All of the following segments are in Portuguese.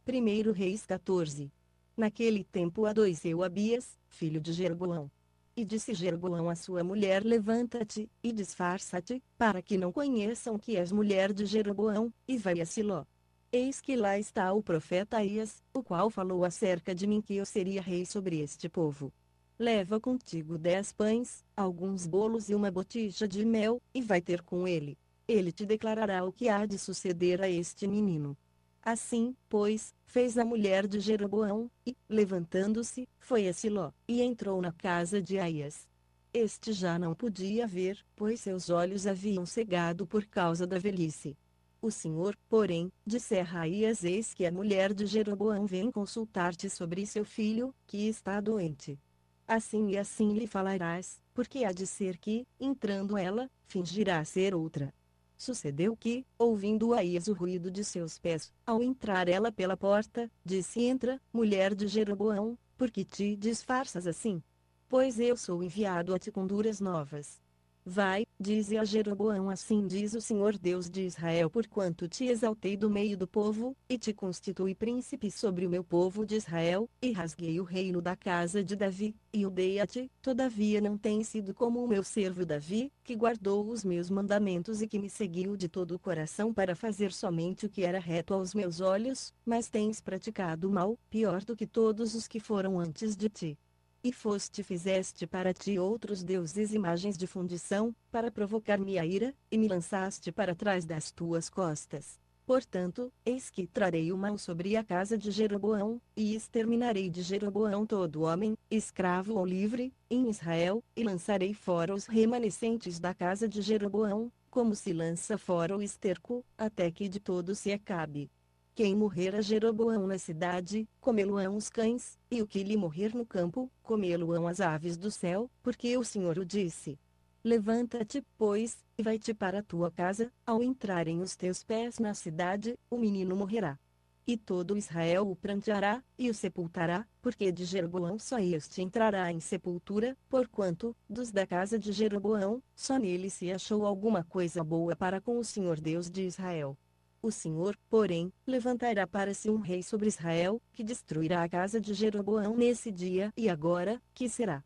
1 Reis 14. Naquele tempo adoeceu Abias, filho de Jeroboão. E disse Jeroboão à sua mulher: Levanta-te, e disfarça-te, para que não conheçam que és mulher de Jeroboão, e vai a Siló. Eis que lá está o profeta Aías, o qual falou acerca de mim que eu seria rei sobre este povo. Leva contigo 10 pães, alguns bolos e uma botija de mel, e vai ter com ele. Ele te declarará o que há de suceder a este menino. Assim, pois, fez a mulher de Jeroboão, e, levantando-se, foi a Siló, e entrou na casa de Aías. Este já não podia ver, pois seus olhos haviam cegado por causa da velhice. O Senhor, porém, disse a Aías: Eis que a mulher de Jeroboão vem consultar-te sobre seu filho, que está doente. Assim e assim lhe falarás, porque há de ser que, entrando ela, fingirá ser outra. Sucedeu que, ouvindo Aías o ruído de seus pés, ao entrar ela pela porta, disse: Entra, mulher de Jeroboão, porque te disfarças assim? Pois eu sou enviado a ti com duras novas. Vai, dize a Jeroboão: Assim diz o Senhor Deus de Israel: Porquanto te exaltei do meio do povo, e te constituí príncipe sobre o meu povo de Israel, e rasguei o reino da casa de Davi, e o dei a ti, todavia não tens sido como o meu servo Davi, que guardou os meus mandamentos e que me seguiu de todo o coração para fazer somente o que era reto aos meus olhos, mas tens praticado o mal, pior do que todos os que foram antes de ti. E fizeste para ti outros deuses imagens de fundição, para provocar minha ira, e me lançaste para trás das tuas costas. Portanto, eis que trarei o mal sobre a casa de Jeroboão, e exterminarei de Jeroboão todo homem, escravo ou livre, em Israel, e lançarei fora os remanescentes da casa de Jeroboão, como se lança fora o esterco, até que de todo se acabe. Quem morrer a Jeroboão na cidade, comê-lo-ão os cães, e o que lhe morrer no campo, comê-lo-ão as aves do céu, porque o Senhor o disse. Levanta-te, pois, e vai-te para a tua casa, ao entrarem os teus pés na cidade, o menino morrerá. E todo Israel o pranteará, e o sepultará, porque de Jeroboão só este entrará em sepultura, porquanto, dos da casa de Jeroboão, só nele se achou alguma coisa boa para com o Senhor Deus de Israel. O Senhor, porém, levantará para si um rei sobre Israel, que destruirá a casa de Jeroboão nesse dia. E agora, que será?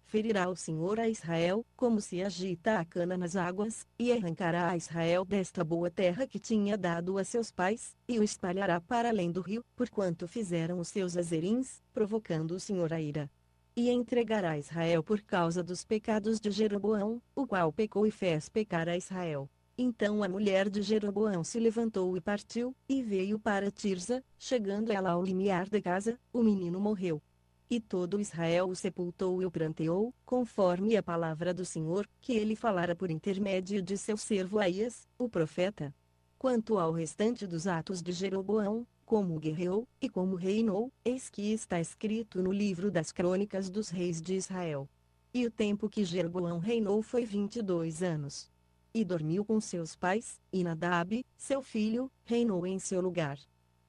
Ferirá o Senhor a Israel, como se agita a cana nas águas, e arrancará a Israel desta boa terra que tinha dado a seus pais, e o espalhará para além do rio, porquanto fizeram os seus azerins, provocando o Senhor a ira. E entregará Israel por causa dos pecados de Jeroboão, o qual pecou e fez pecar a Israel. Então a mulher de Jeroboão se levantou e partiu, e veio para Tirza. Chegando ela ao limiar da casa, o menino morreu. E todo Israel o sepultou e o pranteou, conforme a palavra do Senhor, que ele falara por intermédio de seu servo Aías, o profeta. Quanto ao restante dos atos de Jeroboão, como guerreou, e como reinou, eis que está escrito no livro das crônicas dos reis de Israel. E o tempo que Jeroboão reinou foi 22 anos. E dormiu com seus pais, e Nadab, seu filho, reinou em seu lugar.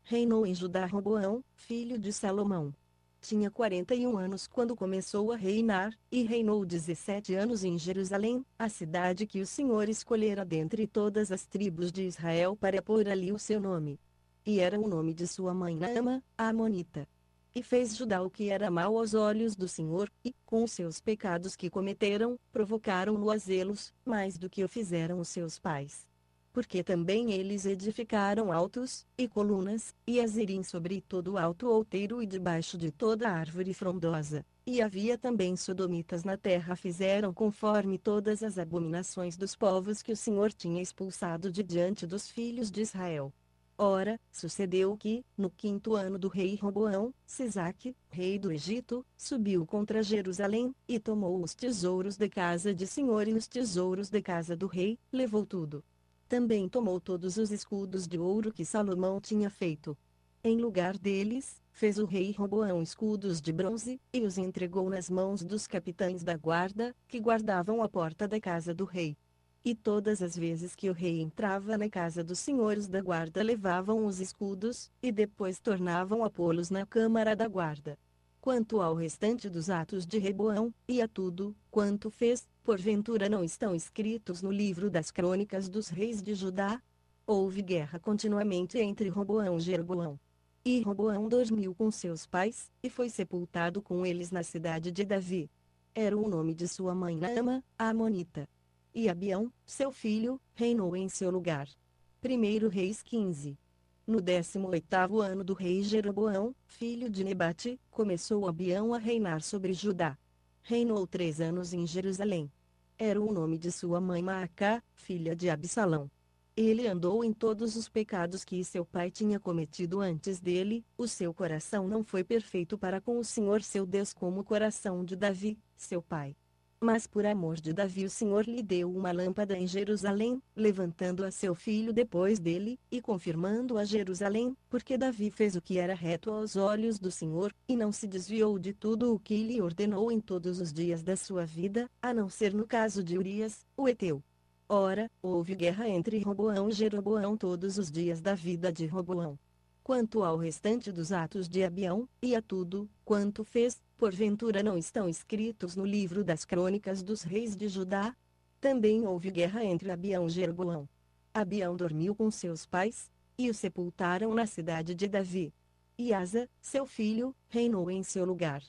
Reinou em Judá Roboão, filho de Salomão. Tinha 41 anos quando começou a reinar, e reinou 17 anos em Jerusalém, a cidade que o Senhor escolhera dentre todas as tribos de Israel para pôr ali o seu nome. E era o nome de sua mãe Naama, a Amonita. E fez Judá o que era mau aos olhos do Senhor, e, com os seus pecados que cometeram, provocaram-no a zelos, mais do que o fizeram os seus pais. Porque também eles edificaram altos, e colunas, e azerim sobre todo o alto outeiro e debaixo de toda árvore frondosa. E havia também sodomitas na terra, fizeram conforme todas as abominações dos povos que o Senhor tinha expulsado de diante dos filhos de Israel. Ora, sucedeu que, no 5º ano do rei Roboão, Sisaque, rei do Egito, subiu contra Jerusalém, e tomou os tesouros da casa de Senhor e os tesouros da casa do rei, levou tudo. Também tomou todos os escudos de ouro que Salomão tinha feito. Em lugar deles, fez o rei Roboão escudos de bronze, e os entregou nas mãos dos capitães da guarda, que guardavam a porta da casa do rei. E todas as vezes que o rei entrava na casa dos senhores da guarda levavam os escudos, e depois tornavam a pô-los na câmara da guarda. Quanto ao restante dos atos de Reboão, e a tudo quanto fez, porventura não estão escritos no livro das crônicas dos reis de Judá? Houve guerra continuamente entre Roboão e Jeroboão. E Roboão dormiu com seus pais, e foi sepultado com eles na cidade de Davi. Era o nome de sua mãe Naama, a Amonita. E Abião, seu filho, reinou em seu lugar. 1 Reis 15. No 18º ano do rei Jeroboão, filho de Nebate, começou Abião a reinar sobre Judá. Reinou 3 anos em Jerusalém. Era o nome de sua mãe Maacá, filha de Absalão. Ele andou em todos os pecados que seu pai tinha cometido antes dele, o seu coração não foi perfeito para com o Senhor seu Deus como o coração de Davi, seu pai. Mas por amor de Davi o Senhor lhe deu uma lâmpada em Jerusalém, levantando a seu filho depois dele, e confirmando a Jerusalém, porque Davi fez o que era reto aos olhos do Senhor, e não se desviou de tudo o que lhe ordenou em todos os dias da sua vida, a não ser no caso de Urias, o heteu. Ora, houve guerra entre Roboão e Jeroboão todos os dias da vida de Roboão. Quanto ao restante dos atos de Abião, e a tudo quanto fez, porventura não estão escritos no livro das crônicas dos reis de Judá? Também houve guerra entre Abião e Jeroboão. Abião dormiu com seus pais, e o sepultaram na cidade de Davi. E Asa, seu filho, reinou em seu lugar.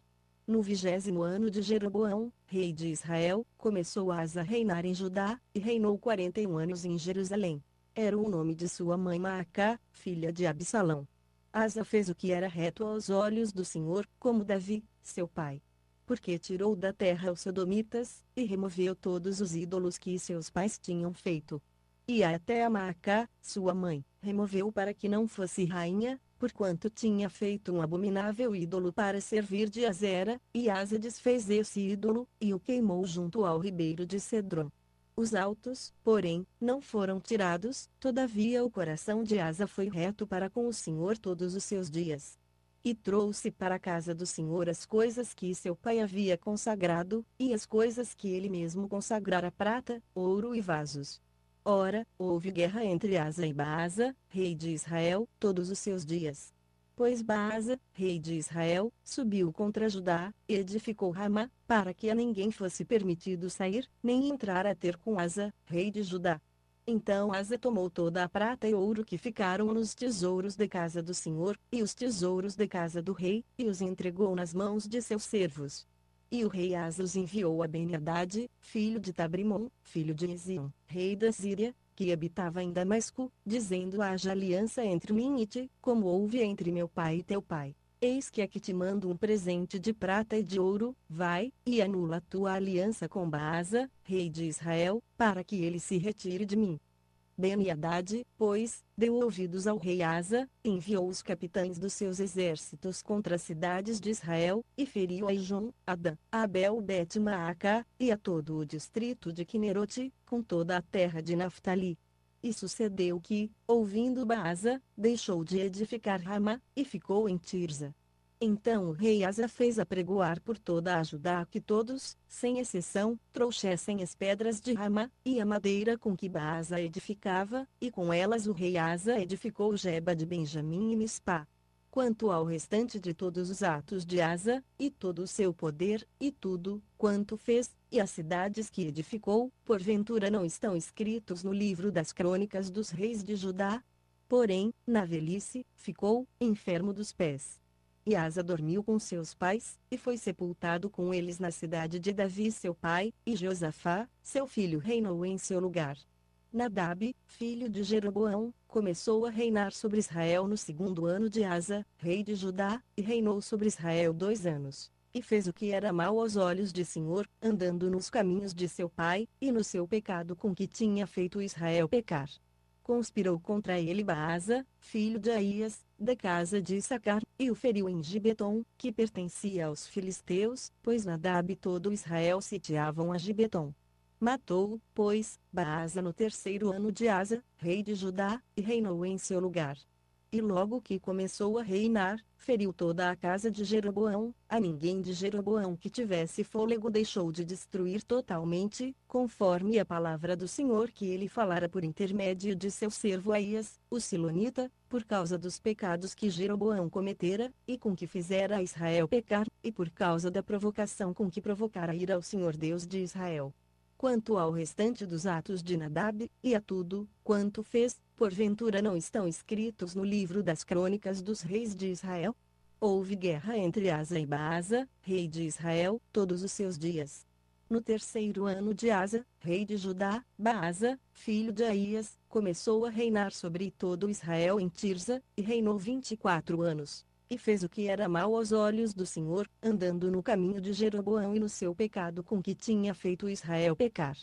No 20º ano de Jeroboão, rei de Israel, começou Asa a reinar em Judá, e reinou 41 anos em Jerusalém. Era o nome de sua mãe Maacá, filha de Absalão. Asa fez o que era reto aos olhos do Senhor, como Davi, seu pai. Porque tirou da terra os sodomitas, e removeu todos os ídolos que seus pais tinham feito. E até a Maacá, sua mãe, removeu para que não fosse rainha, porquanto tinha feito um abominável ídolo para servir de Azera, e Asa desfez esse ídolo, e o queimou junto ao ribeiro de Cedron. Os altos, porém, não foram tirados, todavia o coração de Asa foi reto para com o Senhor todos os seus dias. E trouxe para a casa do Senhor as coisas que seu pai havia consagrado, e as coisas que ele mesmo consagrara prata, ouro e vasos. Ora, houve guerra entre Asa e Baasa, rei de Israel, todos os seus dias. Pois Baasa, rei de Israel, subiu contra Judá, e edificou Ramá, para que a ninguém fosse permitido sair, nem entrar a ter com Asa, rei de Judá. Então Asa tomou toda a prata e ouro que ficaram nos tesouros de casa do Senhor, e os tesouros de casa do rei, e os entregou nas mãos de seus servos. E o rei Asa os enviou a Ben-Hadad, filho de Tabrimon, filho de Ezion, rei da Síria, que habitava em Damasco, dizendo: haja aliança entre mim e ti, como houve entre meu pai e teu pai. Eis que aqui te mando um presente de prata e de ouro, vai, e anula tua aliança com Baasa, rei de Israel, para que ele se retire de mim. Ben-Hadad, pois, deu ouvidos ao rei Asa, enviou os capitães dos seus exércitos contra as cidades de Israel, e feriu a Ijon, Adã, Abel Bet-Maacá, e a todo o distrito de Quinerote, com toda a terra de Naftali. E sucedeu que, ouvindo Baasa, deixou de edificar Ramá, e ficou em Tirza. Então o rei Asa fez apregoar por toda a Judá que todos, sem exceção, trouxessem as pedras de Ramá, e a madeira com que Baasa edificava, e com elas o rei Asa edificou Geba de Benjamim e Mispá. Quanto ao restante de todos os atos de Asa, e todo o seu poder, e tudo quanto fez, e as cidades que edificou, porventura não estão escritos no livro das crônicas dos reis de Judá? Porém, na velhice, ficou enfermo dos pés. E Asa dormiu com seus pais, e foi sepultado com eles na cidade de Davi seu pai, e Josafá, seu filho reinou em seu lugar. Nadab, filho de Jeroboão, começou a reinar sobre Israel no 2º ano de Asa, rei de Judá, e reinou sobre Israel 2 anos. E fez o que era mal aos olhos de Senhor, andando nos caminhos de seu pai, e no seu pecado com que tinha feito Israel pecar. Conspirou contra ele Baasa, filho de Aías, da casa de Issacar, e o feriu em Gibeton, que pertencia aos filisteus, pois Nadab e todo Israel sitiavam a Gibeton. Matou, pois, Baasa no 3º ano de Asa, rei de Judá, e reinou em seu lugar. E logo que começou a reinar, feriu toda a casa de Jeroboão, a ninguém de Jeroboão que tivesse fôlego deixou de destruir totalmente, conforme a palavra do Senhor que ele falara por intermédio de seu servo Aías, o Silonita, por causa dos pecados que Jeroboão cometera, e com que fizera a Israel pecar, e por causa da provocação com que provocara ira ao Senhor Deus de Israel. Quanto ao restante dos atos de Nadab, e a tudo quanto fez, Porventura não estão escritos no livro das crônicas dos reis de Israel? Houve guerra entre Asa e Baasa, rei de Israel, todos os seus dias. No terceiro ano de Asa, rei de Judá, Baasa, filho de Aías, começou a reinar sobre todo Israel em Tirza, e reinou 24 anos. E fez o que era mal aos olhos do Senhor, andando no caminho de Jeroboão e no seu pecado com que tinha feito Israel pecar.